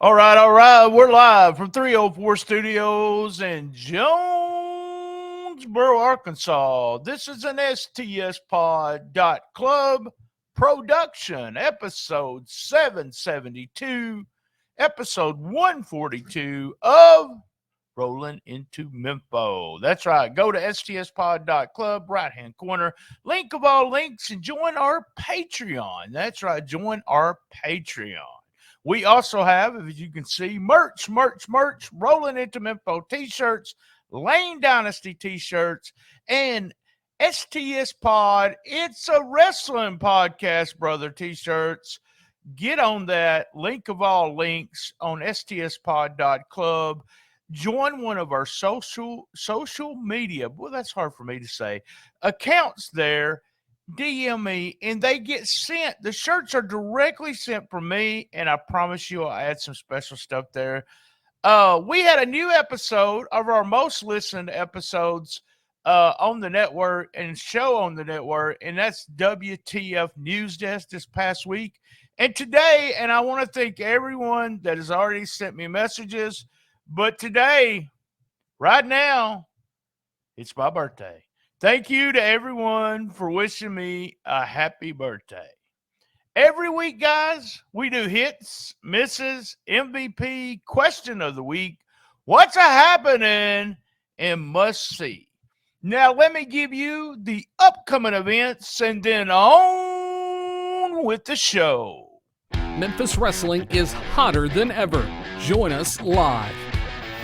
All right. We're live from 304 Studios in Jonesboro, Arkansas. This is an STSPod.club production, episode 772, episode 142 of Rollin Into Mempho. That's right. Go to stspod.club, right-hand corner, link of all links, and join our Patreon. That's right. Join our Patreon. We also have, as you can see, merch, Rollin Into Mempho t-shirts, Lane Dynasty t-shirts, and STS Pod, It's a Wrestling Podcast, brother, t-shirts. Get on that. Link of all links on stspod.club. Join one of our social media, well, that's hard for me to say, accounts there. DM me and they get sent. The shirts are directly sent from me, and I promise you I'll add some special stuff there. We had a new episode of our most listened episodes on the network and show on the network, and that's WTF News Desk this past week. And today, and I want to thank everyone that has already sent me messages, but today, right now, it's my birthday. Thank you to everyone for wishing me a happy birthday. Every week, guys, we do hits, misses, MVP, question of the week, what's happening, and must see. Now, let me give you the upcoming events and then on with the show. Memphis Wrestling is hotter than ever. Join us live.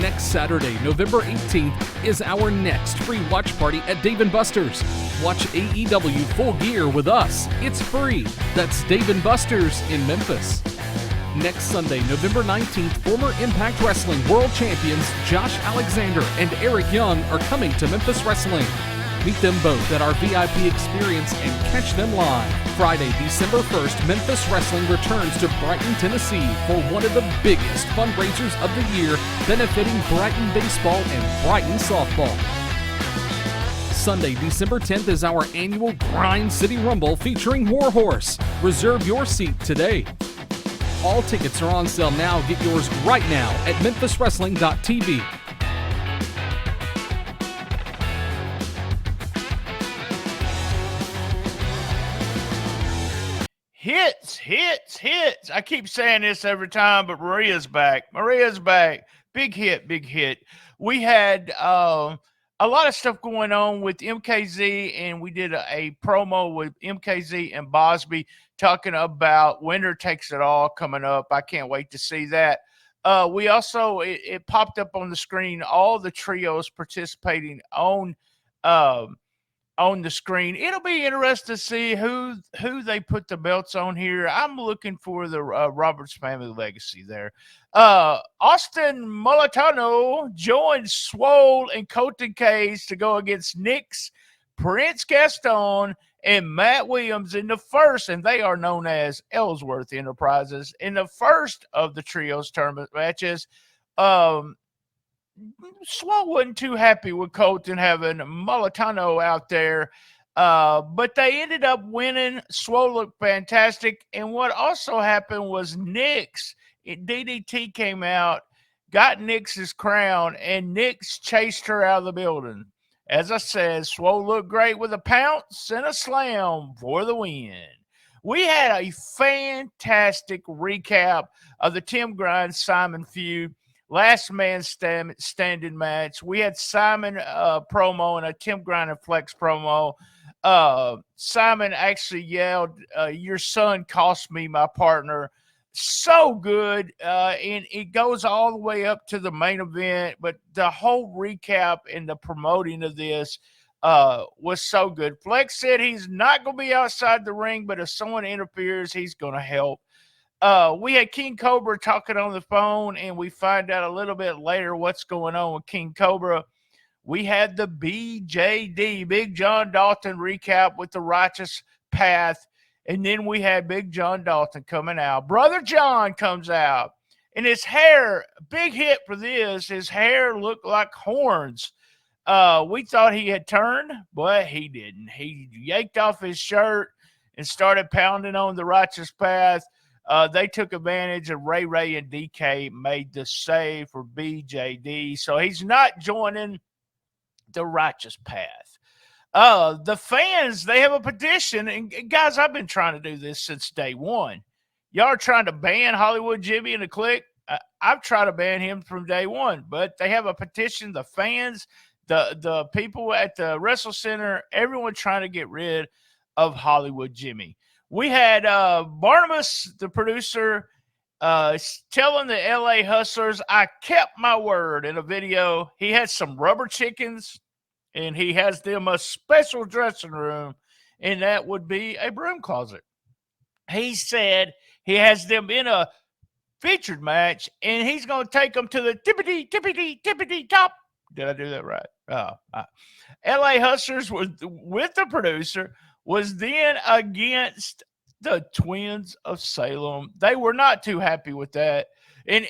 Next Saturday, November 18th, is our next free watch party at Dave & Buster's. Watch AEW Full Gear with us. It's free. That's Dave & Buster's in Memphis. Next Sunday, November 19th, former Impact Wrestling World Champions Josh Alexander and Eric Young are coming to Memphis Wrestling. Meet them both at our VIP experience and catch them live. Friday, December 1st, Memphis Wrestling returns to Brighton, Tennessee for one of the biggest fundraisers of the year, benefiting Brighton Baseball and Brighton Softball. Sunday, December 10th is our annual Grind City Rumble featuring Warhorse. Reserve your seat today. All tickets are on sale now. Get yours right now at memphiswrestling.tv. Hits. I keep saying this every time, but Maria's back. Big hit. We had a lot of stuff going on with MKZ, and we did a promo with MKZ and Bosby talking about Winter Takes It All coming up. I can't wait to see that. We also, it popped up on the screen, all the trios participating on the screen. It'll be interesting to see who they put the belts on here. I'm looking for the Roberts family legacy there. Austin Molitano joins Swole and Colton Case to go against Nix, Prince Gaston, and Matt Williams in the first, and they are known as Ellsworth Enterprises, in the first of the trios tournament matches. Swole wasn't too happy with Colton having Molitano out there, but they ended up winning. Swole looked fantastic, and what also happened was Nix, DDT came out, got Nix's crown, and Nix chased her out of the building. As I said, Swole looked great with a pounce and a slam for the win. We had a fantastic recap of the Tim Grind Simon feud. Last man standing match. We had Simon promo and a Tim Grind and Flex promo. Simon actually yelled, "Your son cost me my partner." So good. And it goes all the way up to the main event. But the whole recap and the promoting of this was so good. Flex said he's not going to be outside the ring, but if someone interferes, he's going to help. We had King Cobra talking on the phone, and we find out a little bit later what's going on with King Cobra. We had the BJD, Big John Dalton recap with the Righteous Path, and then we had Big John Dalton coming out. Brother John comes out, and his hair, big hit for this, his hair looked like horns. We thought he had turned, but he didn't. He yanked off his shirt and started pounding on the Righteous Path. They took advantage of Ray and DK made the save for BJD. So he's not joining the righteous path. The fans, they have a petition. And guys, I've been trying to do this since day one. Y'all are trying to ban Hollywood Jimmy and the Click. I've tried to ban him from day one, but they have a petition. The fans, the people at the WrestleCenter, everyone trying to get rid of Hollywood Jimmy. We had Barnabas, the producer, telling the LA Hustlers, I kept my word in a video. He had some rubber chickens, and he has them a special dressing room, and that would be a broom closet. He said he has them in a featured match, and he's going to take them to the tippity top. Did I do that right? LA Hustlers was with the producer, was then against the Twins of Salem. They were not too happy with that. And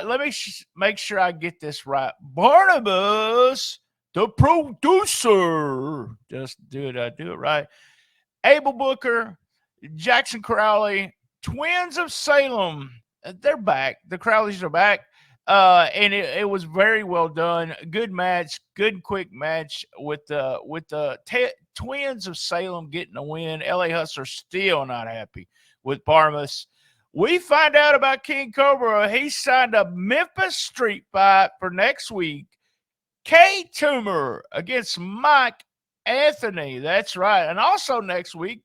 let me make sure I get this right. Barnabas, the producer, just do it right. Abel Booker, Jackson Crowley, Twins of Salem, they're back. The Crowleys are back. And it was very well done. Good match, good quick match with the Twins of Salem getting a win. LA Hustlers still not happy with Barnabas. We find out about King Cobra. He signed a Memphis street fight for next week. K Toomer against Mike Anthony. That's right. And also next week,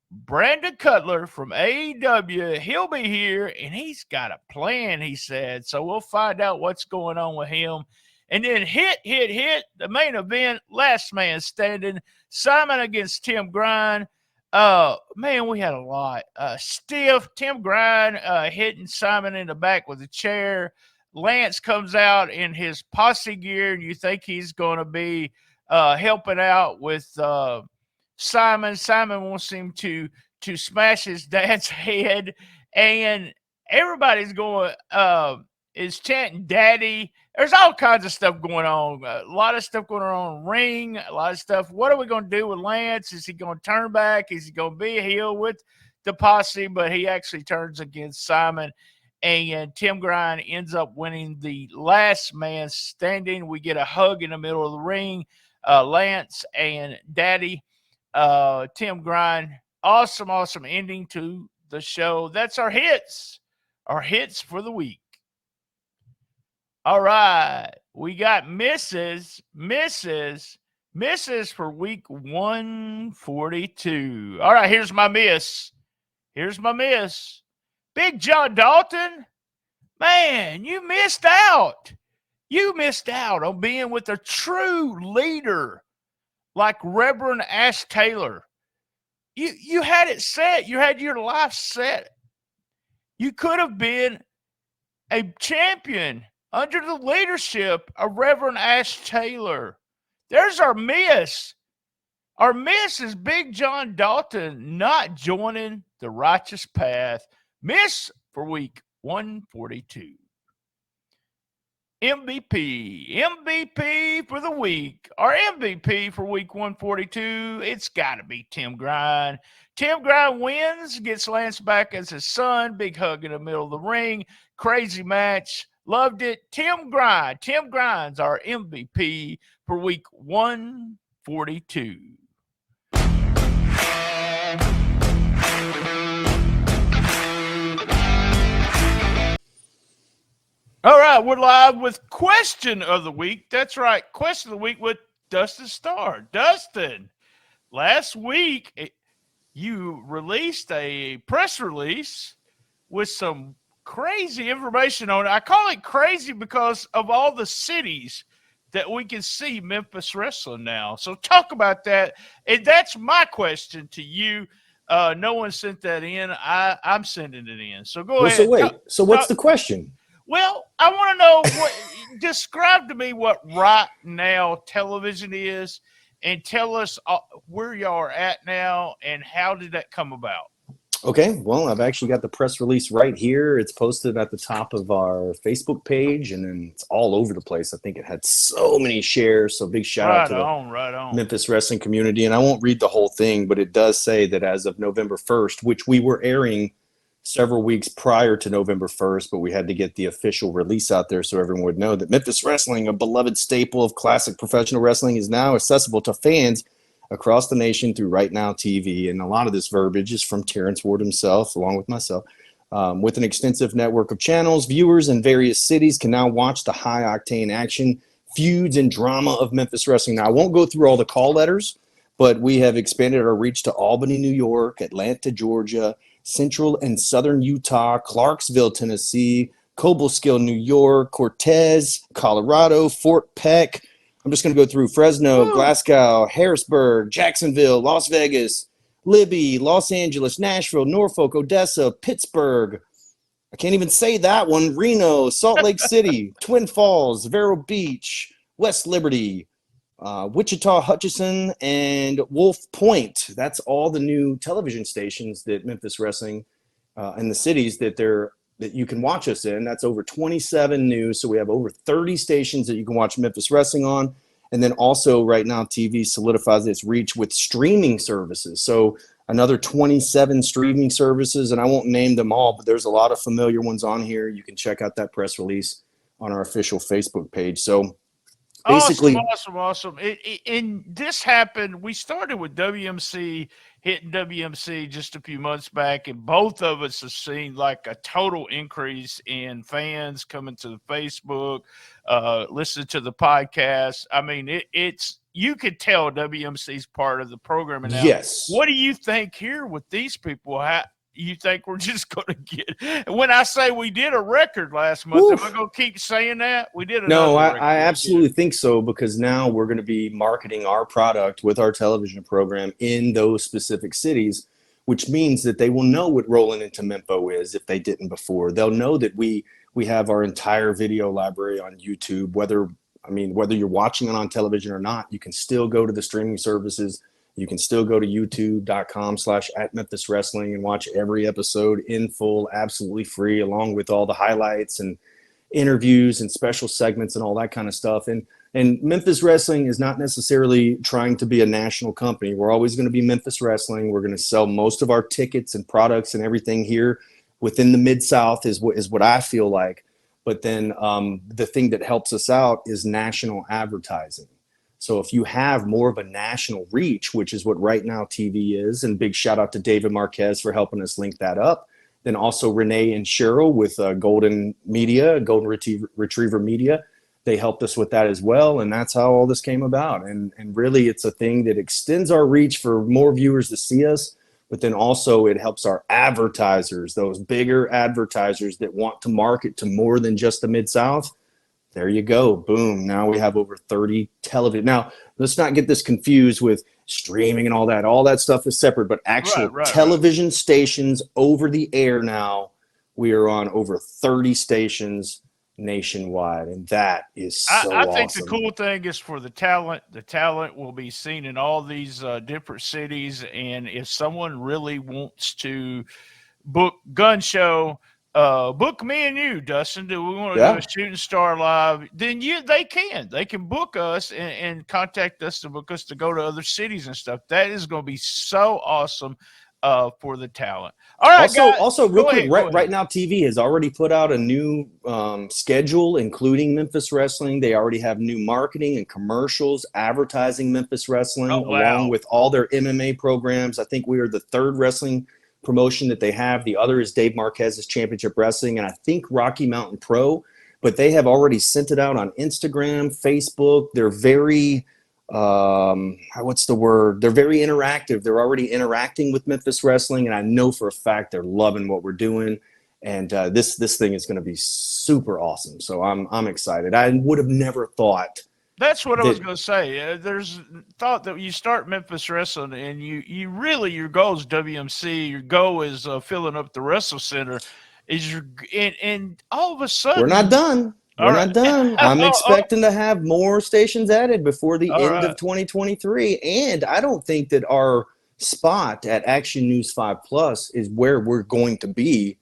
Brandon Cutler from AEW, he'll be here, and he's got a plan, he said. So we'll find out what's going on with him. And then hit, the main event, last man standing, Simon against Tim Grind. Man, we had a lot. Stiff, Tim Grind hitting Simon in the back with a chair. Lance comes out in his posse gear, and you think he's going to be helping out with Simon. Simon wants him to smash his dad's head, and everybody's going is chanting daddy. There's all kinds of stuff going on. A lot of stuff going on in the ring, a lot of stuff. What are we going to do with Lance? Is he going to turn back? Is he going to be a heel with the posse? But he actually turns against Simon, and Tim Grind ends up winning the last man standing. We get a hug in the middle of the ring, Lance and Daddy. Tim Grind, awesome ending to the show. That's our hits for the week. All right, we got misses for week 142. All right, here's my miss. Big John Dalton, man, you missed out. You missed out on being with a true leader like Reverend Ash Taylor. You had it set. You had your life set. You could have been a champion under the leadership of Reverend Ash Taylor. There's our miss. Our miss is Big John Dalton not joining the righteous path. Miss for week 142. MVP for the week. Our MVP for week 142, it's got to be Tim Grind. Tim Grind wins, gets Lance back as his son. Big hug in the middle of the ring. Crazy match. Loved it. Tim Grind. Tim Grind's our MVP for week 142. All right, we're live with Question of the Week. That's right, Question of the Week with Dustin Starr. Dustin, last week you released a press release with some crazy information on it. I call it crazy because of all the cities that we can see Memphis wrestling now. So talk about that. And that's my question to you. No one sent that in. I'm sending it in. So go ahead. So wait. So what's the question? Well, I want to know describe to me what Right Now Television is, and tell us where y'all are at now and how did that come about? Okay, well, I've actually got the press release right here. It's posted at the top of our Facebook page, and then it's all over the place. I think it had so many shares, so big shout out to the Memphis wrestling community. And I won't read the whole thing, but it does say that as of November 1st, which we were airing several weeks prior to November 1st, but we had to get the official release out there so everyone would know that Memphis Wrestling, a beloved staple of classic professional wrestling, is now accessible to fans across the nation through Right Now TV. And a lot of this verbiage is from Terrence Ward himself, along with myself. With an extensive network of channels, viewers in various cities can now watch the high-octane action, feuds, and drama of Memphis Wrestling. Now, I won't go through all the call letters, but we have expanded our reach to Albany, New York, Atlanta, Georgia, Central and Southern Utah, Clarksville, Tennessee, Cobleskill, New York, Cortez, Colorado, Fort Peck. I'm just going to go through Fresno, Glasgow, Harrisburg, Jacksonville, Las Vegas, Libby, Los Angeles, Nashville, Norfolk, Odessa, Pittsburgh. I can't even say that one. Reno, Salt Lake City, Twin Falls, Vero Beach, West Liberty, Wichita, Hutchinson, and Wolf Point. That's all the new television stations that Memphis Wrestling in the cities that you can watch us in. That's over 27 new. So we have over 30 stations that you can watch Memphis Wrestling on. And then also Right Now TV solidifies its reach with streaming services. So another 27 streaming services, and I won't name them all, but there's a lot of familiar ones on here. You can check out that press release on our official Facebook page. So basically, awesome. And this happened. We started with WMC, hitting WMC just a few months back, and both of us have seen like a total increase in fans coming to the Facebook, listening to the podcast. I mean, it's you could tell WMC's part of the program. And now, yes. What do you think here with these people? You think we're just going to get – when I say we did a record last month, am I going to keep saying that? We did another record. I absolutely think so, because now we're going to be marketing our product with our television program in those specific cities, which means that they will know what Rollin Into Mempho is if they didn't before. They'll know that we have our entire video library on YouTube. Whether you're watching it on television or not, you can still go to the streaming services. You can still go to youtube.com/@Memphis Wrestling and watch every episode in full, absolutely free, along with all the highlights and interviews and special segments and all that kind of stuff. And Memphis Wrestling is not necessarily trying to be a national company. We're always going to be Memphis Wrestling. We're going to sell most of our tickets and products and everything here within the Mid-South is what I feel like. But then the thing that helps us out is national advertising. So if you have more of a national reach, which is what Right Now TV is, and big shout out to David Marquez for helping us link that up. Then also Renee and Cheryl with Golden Retriever Media. They helped us with that as well. And that's how all this came about. And really it's a thing that extends our reach for more viewers to see us. But then also it helps our advertisers, those bigger advertisers that want to market to more than just the Mid-South. There you go. Boom. Now we have over 30 television. Now, let's not get this confused with streaming and all that. All that stuff is separate, but actual television stations over the air now, we are on over 30 stations nationwide, and that is so I think awesome. The cool thing is for the talent will be seen in all these different cities, and if someone really wants to book Gun Show, book me and you, Dustin. Do we want to do a Shooting Star Live? Then they can book us and contact us to book us to go to other cities and stuff. That is going to be so awesome for the talent. All right, also real quick, Right Now TV has already put out a new schedule, including Memphis Wrestling. They already have new marketing and commercials advertising Memphis Wrestling, along with all their MMA programs. I think we are the third wrestling promotion that they have. The other is Dave Marquez's Championship Wrestling, and I think Rocky Mountain Pro, but they have already sent it out on Instagram, Facebook. They're very they're very interactive. They're already interacting with Memphis Wrestling, and I know for a fact they're loving what we're doing. And this thing is going to be super awesome. So I'm excited. I would have never thought. That's what I was going to say. There's thought that you start Memphis Wrestling and you really, your goal is WMC. Your goal is filling up the WrestleCenter. And all of a sudden. We're not done. We're not done. I'm expecting to have more stations added before the end of 2023. And I don't think that our spot at Action News 5 Plus is where we're going to be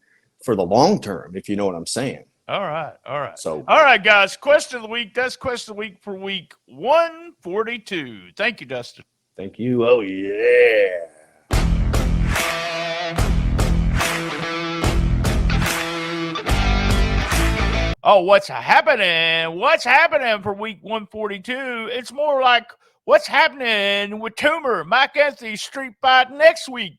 for the long term, if you know what I'm saying. All right. So, all right, guys. Question of the week. That's question of the week for week 142. Thank you, Dustin. Thank you. Oh, yeah. oh, what's happening? What's happening for week 142? It's more like what's happening with Toomer, Mike Anthony's street fight next week.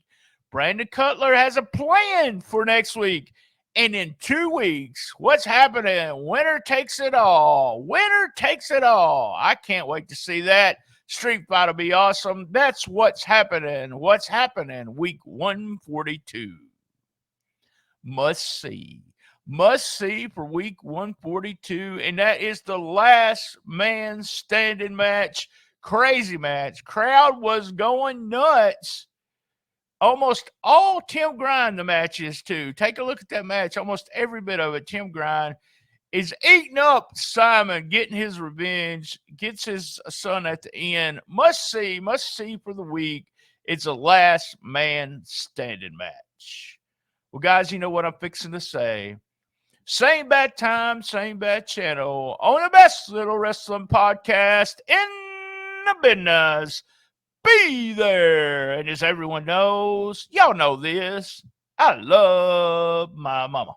Brandon Cutler has a plan for next week. And in 2 weeks, what's happening? Winner takes it all. Winner takes it all. I can't wait to see that. Street fight will be awesome. That's what's happening. What's happening? Week 142. Must see. Must see for week 142. And that is the last man standing match. Crazy match. Crowd was going nuts. Almost all Tim Grind the matches too. Take a look at that match. Almost every bit of it. Tim Grind is eating up Simon, getting his revenge, gets his son at the end. Must see for the week. It's a last man standing match. Well, guys, you know what I'm fixing to say. Same bad time, same bad channel on the best little wrestling podcast in the business. Be there. And as everyone knows, y'all know this, I love my mama.